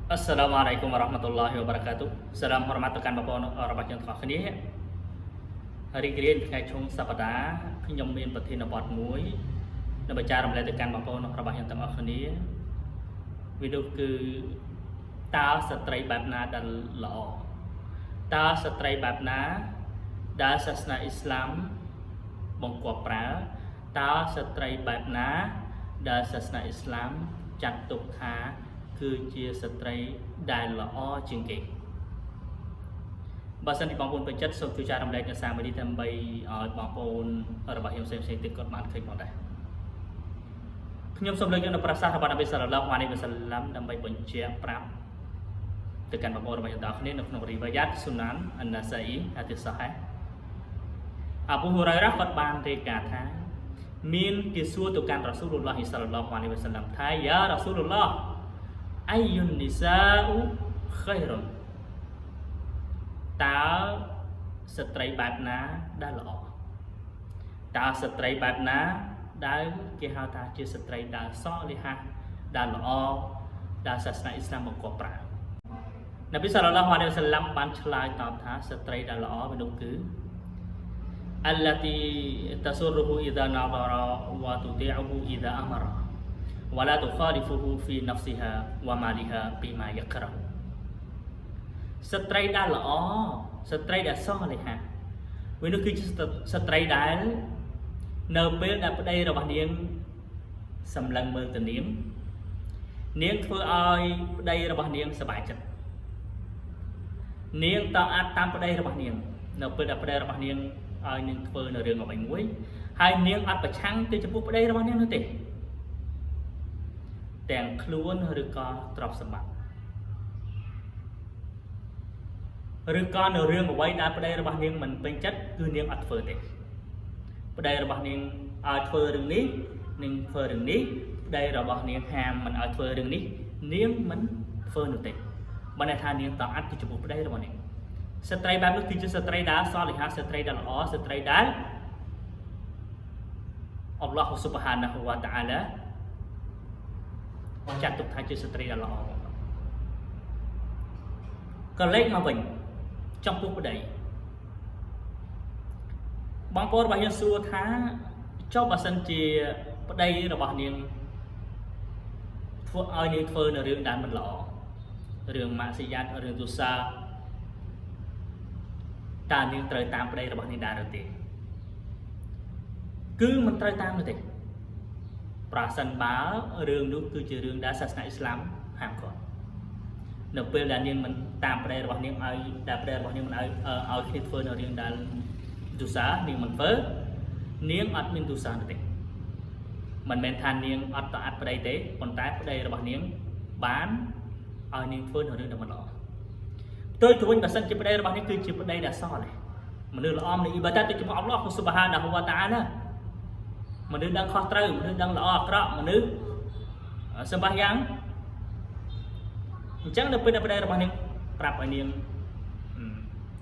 Assalamualaikum warahmatullahi wabarakatuh. Salam hormat rekanបងប្អូនរបស់យើងទាំងអស់គ្នារីករាយថ្ងៃឈុំសប្តាហ៍ខ្ញុំមានប្រធានបទមួយដើម្បីចែករំលែកទៅកាន់បងប្អូនរបស់យើងទាំងអស់គ្នាវានោះគឺតើស្ត្រីបែបណាដែលល្អតើស្ត្រីបែបណាដែលសាសនាអ៊ីស្លាមបង្គាប់ប្រើតើស្ត្រីបែបណាដែលសាសនាអ៊ីស្លាមចាត់ទុកថាគឺជាស្ត្រីដែលល្អជាងគេបើសិនជាបងប្អូនពេញចិត្តសូមជួយចែករំលែកនៅសារមួយនេះដើម្បីឲ្យបងប្អូនរបស់ខ្ញុំផ្សេងៗទៀតគាត់បានឃើញផងដែរខ្ញុំសូមលើកយកនៅប្រសាសន៍របស់នប៊ីសល្លឡោះអាឡៃហ៊ីវ៉ាសល្លាមដើម្បីបញ្ជាក់ប្រាប់ទៅកាន់បងប្អូនរបស់យើងទាំងគ្នានៅក្នុងរីវ៉ាយ៉ាតស៊ូណានអានណាសាអ៊ីហាឌីសសាហេអាប៊ូហ៊ូរ៉ៃរ៉ាគាត់បានរាយការណ៍ថាមានគេសួរទៅកាន់រ៉ាស៊ូលឡោះសល្លឡោះអាឡៃហ៊ីវ៉ាសល្លាមថាយ៉ារ៉ាស៊ូលឡោះអាយុននីសាអ៊ូខៃរុនតើស្ត្រីបែបណាដែលល្អតើស្ត្រីបែបណាដែលគេហៅថាជាស្ត្រីដែលសលីហាដែលល្អដែលសាសនាអ៊ីស្លាមបង្គាប់ប្រើនប៊ីសល្លឡោះអាឡៃហ៊ីវ៉ាសល្លាមបានឆ្លើយតបថាស្ត្រីដែលល្អវានោះគឺអល្លាទីតស៊ុរហ៊ូអ៊ីដាណាវ៉ារ៉ាវ៉ាទូទីអ៊ូអ៊ីដាអាម៉ារ៉ាولا تخالفه في نفسها ومالها بما يكره ស្ត្រីដែលល្អស្ត្រីដែលសលីហាវានោះគឺជាស្ត្រីដែលនៅពេលដែលប្តីរបស់នាងសម្លឹងមើលទៅនាងធ្វើឲ្យប្តីរបស់នាងសប្បាយចិត្តនាងតអាចតាមប្តីរបស់នាងនៅពេលដែលប្តីរបស់នាងឲ្យនាងធ្វើនៅរឿងអ្វីមួយហើយនាងអត់ប្រឆាំងទៅចំពោះប្តីរបស់នាងនោះទេទាំងខ្លួនឬក៏ទ្រព្យសម្បត្តិឬក៏នៅរឿងអ្វីដែលប្តីរបស់នាងមិនពេញចិត្តគឺនាងអត់ធ្វើទេប្តីរបស់នាងឲ្យធ្វើរឿងនេះនាងធ្វើរឿងនេះប្តីរបស់នាងហាមមិនឲ្យធ្វើរឿងនេះនាងមិនធ្វើនោះទេបើន័យថានាងតអត់ទៅចំពោះប្តីរបស់នាងស្ត្រីបែបនោះគឺជាស្ត្រីដែលសលិហាស្ត្រីដែលល្អស្ត្រីដែលអល់ឡោះស៊ុបហានាហ៊ូវតាអាឡាចាត់ទុកថាជាស្ត្រីដែលល្អក៏លេខមកវិញចំពោះប្តីបងប្អូនរបស់យើងសួរថាចុះបើសិនជាប្តីរបស់នាងធ្វើឲ្យនាងធ្វើនៅរឿងដែលមិនល្អរឿងម៉ាក់ស៊ីយ៉ាតរឿងទុសាតើនាងត្រូវតាមប្តីរបស់នាងដែរឬទេគឺមិនត្រូវតាមនោះទេប្រសិនបើរឿងនោះគឺជារឿងដែលសាសនាអ៊ីស្លាមហាមឃាត់នៅពេលដែលនាងមិនតាមប្តីរបស់នាងឲ្យដែលប្តីរបស់នាងមិនឲ្យគ្នាធ្វើនៅរឿងដែលទុសានាងមិនធ្វើនាងអត់មានទុសាទេមិនមែនថានាងអត់តអត់ប្តីទេប៉ុន្តែប្តីរបស់នាងបានឲ្យនាងធ្វើនៅរឿងដែលមិនល្អផ្ទុយទៅវិញបើសិនជាប្តីរបស់នាងគឺជាប្តីដែលសល់មនុស្សល្អមនុស្សអ៊ីបាដាតទៅជាមួយអល់ឡោះស៊ុបហានាហ៊ូវតាអាឡាមនុស្សដឹងខុសត្រូវមនុស្សដឹងល្អអាក្រក់មនុស្សសម្បះយ៉ាងអញ្ចឹងនៅពេលដែលប្តីរបស់នាងប្រាប់ឲ្យនាង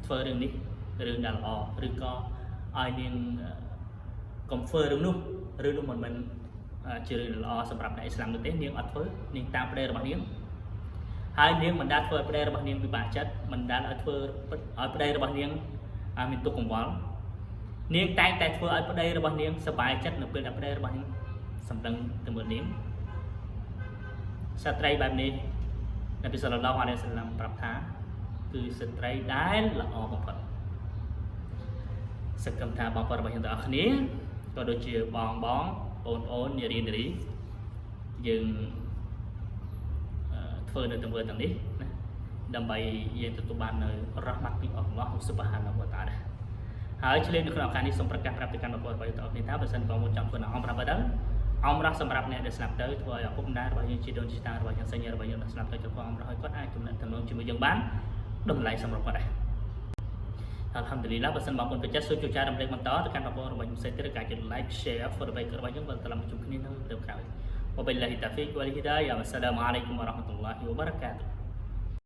ធ្វើរឿងនេះរឿងដែលល្អឬក៏ឲ្យនាងកុំធ្វើរឿងនោះរឿងនោះមិនមែនជារឿងល្អសម្រាប់អ្នកអ៊ីស្លាមនោះទេនាងអត់ធ្វើនាងតាមប្តីរបស់នាងហើយនាងមិនដែលធ្វើឲ្យប្តីរបស់នាងពិបាកចិត្តមិនដែលឲ្យធ្វើឲ្យប្តីរបស់នាងមានទុក្ខកង្វល់នាងតែងតែធ្វើឲ្យប្តីរបស់នាងសប្បាយចិត្តនៅពេលដែលប្តីរបស់នាងសម្លឹងទៅមើលនាងស្ត្រីបែបនេះនប៊ីសល្លឡោះអាឡៃហ៊ីវ៉ាសល្លាមប្រាប់ថាគឺស្ត្រីដែលល្អបំផុតសកម្មថាបងប្អូនរបស់យើងទាំងអស់គ្នាក៏ដូចជាបងបងប្អូននារីយើងធ្វើនៅទង្វើទាំងនេះណាដើម្បីយើងទទួលបាននៅរ៉ាហ្មាត់ពីអល់ឡោះស៊ុបហានាហ៊ូវតាអាឡាហើយឆ្លៀតនៅក្នុងឱកាសនេះសូមប្រកាសប្រាប់ទៅកាន់បងប្អូនរបស់យើងទាំងអស់គ្នាថាបើសិនបងប្អូនចង់ធ្វើអមរ៉ាបដលអមរ៉ាសម្រាប់អ្នកដែលស្លាប់ទៅធ្វើឲ្យឪពុកម្ដាយរបស់យើងជីដូនជីតារបស់យើងសញ្ញារបស់យើងដែលស្លាប់ទៅចូលអមរ៉ាឲ្យគាត់អាចទំនាក់ទំនងជាមួយយើងបានតម្លៃសម្រាប់គាត់ដែរអល់ហាំឌុលីឡាបើសិនបងប្អូនពេញចិត្តសូមជួយចែករំលែកបន្តទៅកាន់បងប្អូនរបស់ខ្ញុំផ្សេងទៀតឬក៏ចុច like share ធ្វើដើម្បីរបស់យើងបន្តជួបគ្នានៅពេលក្រោយវបិលឡាហ៊ីតាហ្វីកវ៉ាលហ៊ីដាយ៉ាវ៉ាសសាឡាមអាឡៃគុំវ៉ារ៉ាហ្មាតុលឡាហ៊ីវ៉ាបារកាតុ